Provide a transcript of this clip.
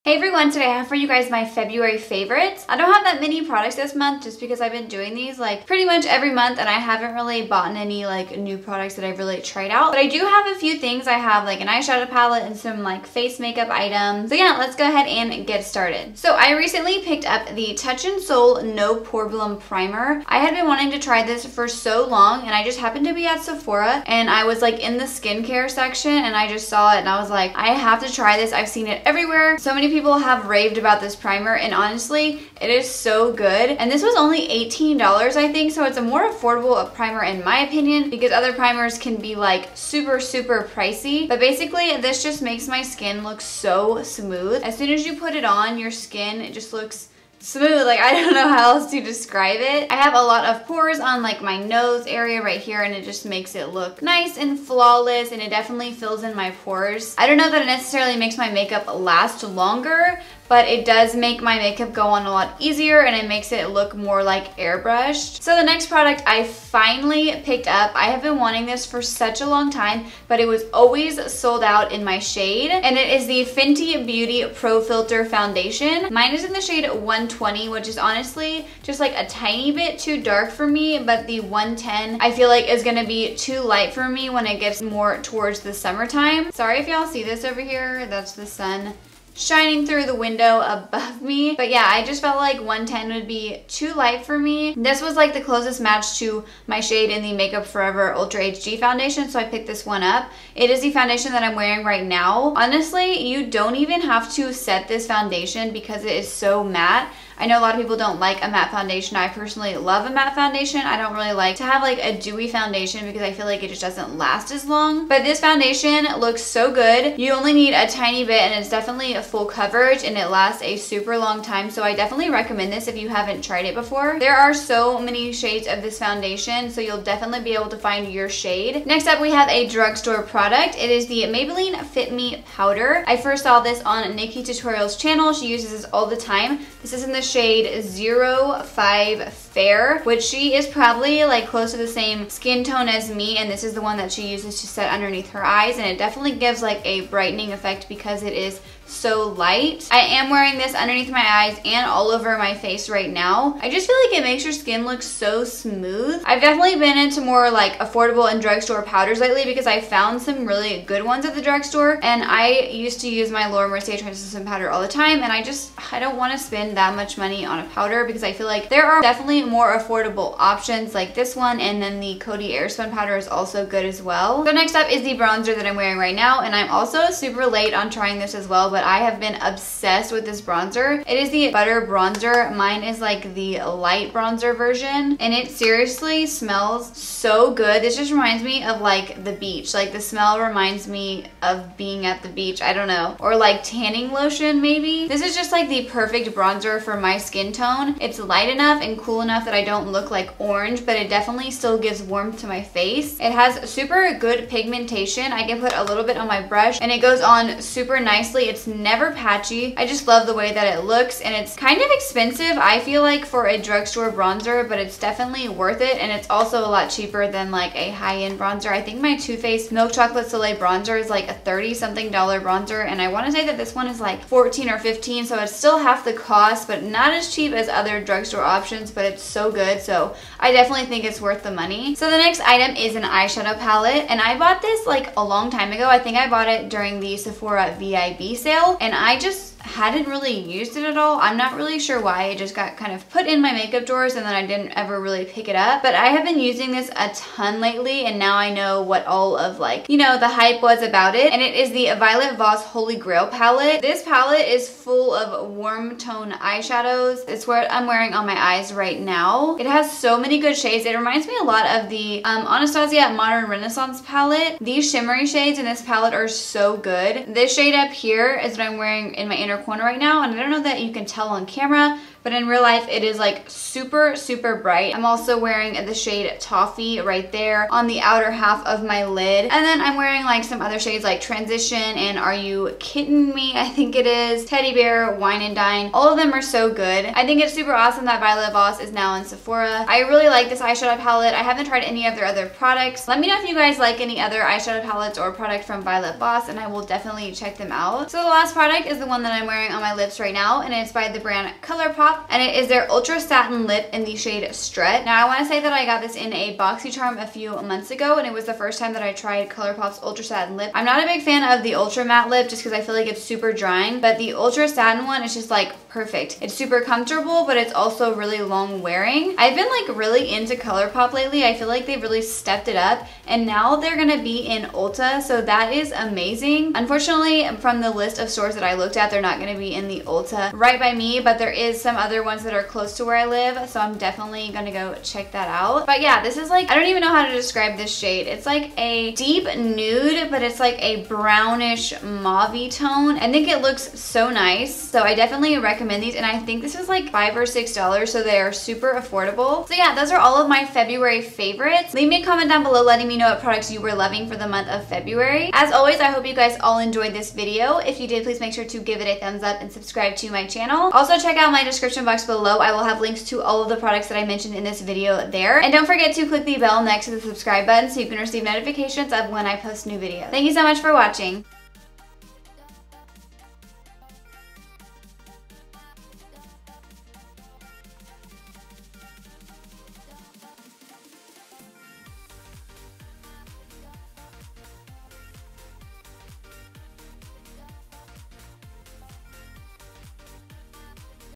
Hey everyone, today I have for you guys my February favorites. I don't have that many products this month just because I've been doing these like pretty much every month and I haven't really bought any like new products that I've really tried out. But I do have a few things. I have like an eyeshadow palette and some like face makeup items. So yeah, let's go ahead and get started. So I recently picked up the Touch in Sol No Poreblem Primer. I had been wanting to try this for so long and I just happened to be at Sephora and I was like in the skincare section and I just saw it and I was like, I have to try this. I've seen it everywhere. So many people have raved about this primer and honestly it is so good, and this was only $18 I think, so it's a more affordable primer in my opinion because other primers can be like super pricey, but basically this just makes my skin look so smooth. As soon as you put it on, your skin, it just looks smooth. Like, I don't know how else to describe it. I have a lot of pores on like my nose area right here and it just makes it look nice and flawless, and it definitely fills in my pores. I don't know that it necessarily makes my makeup last longer, but it does make my makeup go on a lot easier and it makes it look more like airbrushed. So the next product I finally picked up. I have been wanting this for such a long time, but it was always sold out in my shade, and it is the Fenty Beauty Pro Filter Foundation. Mine is in the shade 120, which is honestly just like a tiny bit too dark for me, but the 110 I feel like is gonna be too light for me when it gets more towards the summertime. Sorry if y'all see this over here, that's the sun shining through the window above me. But yeah, I just felt like 110 would be too light for me. This was like the closest match to my shade in the Makeup Forever Ultra HD foundation, so I picked this one up. It is the foundation that I'm wearing right now. Honestly, you don't even have to set this foundation because it is so matte. I know a lot of people don't like a matte foundation. I personally love a matte foundation. I don't really like to have like a dewy foundation because I feel like it just doesn't last as long. But this foundation looks so good. You only need a tiny bit and it's definitely a full coverage and it lasts a super long time. So I definitely recommend this if you haven't tried it before. There are so many shades of this foundation, so you'll definitely be able to find your shade. Next up, we have a drugstore product. It is the Maybelline Fit Me Powder. I first saw this on Nikki Tutorial's channel. She uses this all the time. This is in the shade 05 Fair, which she is probably like close to the same skin tone as me, and this is the one that she uses to set underneath her eyes, and it definitely gives like a brightening effect because it is so light. I am wearing this underneath my eyes and all over my face right now. I just feel like it makes your skin look so smooth. I've definitely been into more like affordable and drugstore powders lately because I found some really good ones at the drugstore, and I used to use my Laura Mercier translucent powder all the time, and I don't want to spend that much money on a powder because I feel like there are definitely more affordable options like this one, and then the Coty Airspun powder is also good as well. So next up is the bronzer that I'm wearing right now, and I'm also super late on trying this as well, but I have been obsessed with this bronzer. It is the Butter Bronzer. Mine is like the light bronzer version, and it seriously smells so good. This just reminds me of like the beach. Like the smell reminds me of being at the beach, I don't know, or like tanning lotion maybe. This is just like the perfect bronzer for my skin tone. It's light enough and cool enough that I don't look like orange, but it definitely still gives warmth to my face. It has super good pigmentation. I can put a little bit on my brush and it goes on super nicely. It's never patchy. I just love the way that it looks, and it's kind of expensive I feel like for a drugstore bronzer, but it's definitely worth it, and it's also a lot cheaper than like a high-end bronzer. I think my Too Faced Milk Chocolate Soleil bronzer is like a $30-something bronzer, and I want to say that this one is like 14 or 15, so it's still half the cost, but not as cheap as other drugstore options, but it's so good, so I definitely think it's worth the money. So the next item is an eyeshadow palette, and I bought this like a long time ago. I think I bought it during the Sephora VIB sale, and I just hadn't really used it at all. I'm not really sure why. It just got kind of put in my makeup drawers and then I didn't ever really pick it up. But I have been using this a ton lately, and now I know what all of like, you know, the hype was about it. And it is the Violet Voss Holy Grail palette. This palette is full of warm tone eyeshadows. It's what I'm wearing on my eyes right now. It has so many good shades. It reminds me a lot of the Anastasia Modern Renaissance palette. These shimmery shades in this palette are so good. This shade up here is what I'm wearing in my inner corner right now, and I don't know that you can tell on camera, but but in real life it is like super, super bright. I'm also wearing the shade Toffee right there on the outer half of my lid. And then I'm wearing like some other shades like Transition and Are You Kidding Me? I think it is. Teddy Bear, Wine and Dine. All of them are so good. I think it's super awesome that Violet Voss is now in Sephora. I really like this eyeshadow palette. I haven't tried any of their other products. Let me know if you guys like any other eyeshadow palettes or product from Violet Voss, and I will definitely check them out. So the last product is the one that I'm wearing on my lips right now, and it's by the brand ColourPop, and it is their Ultra Satin Lip in the shade Strut. Now I want to say that I got this in a BoxyCharm a few months ago, and it was the first time that I tried ColourPop's Ultra Satin Lip. I'm not a big fan of the Ultra Matte Lip just because I feel like it's super drying, but the Ultra Satin one is just like perfect. It's super comfortable, but it's also really long wearing. I've been like really into ColourPop lately. I feel like they've really stepped it up, and now they're gonna be in Ulta, so that is amazing. Unfortunately, from the list of stores that I looked at, they're not gonna be in the Ulta right by me, but there is some other ones that are close to where I live, so I'm definitely gonna go check that out. But yeah, this is like, I don't even know how to describe this shade. It's like a deep nude, but it's like a brownish mauve-y tone. I think it looks so nice, so I definitely recommend these, and I think this is like $5 or $6, so they are super affordable. So yeah, those are all of my February favorites. Leave me a comment down below letting me know what products you were loving for the month of February. As always, I hope you guys all enjoyed this video. If you did, please make sure to give it a thumbs up and subscribe to my channel. Also, check out my description box below. I will have links to all of the products that I mentioned in this video there. And don't forget to click the bell next to the subscribe button so you can receive notifications of when I post new videos. Thank you so much for watching.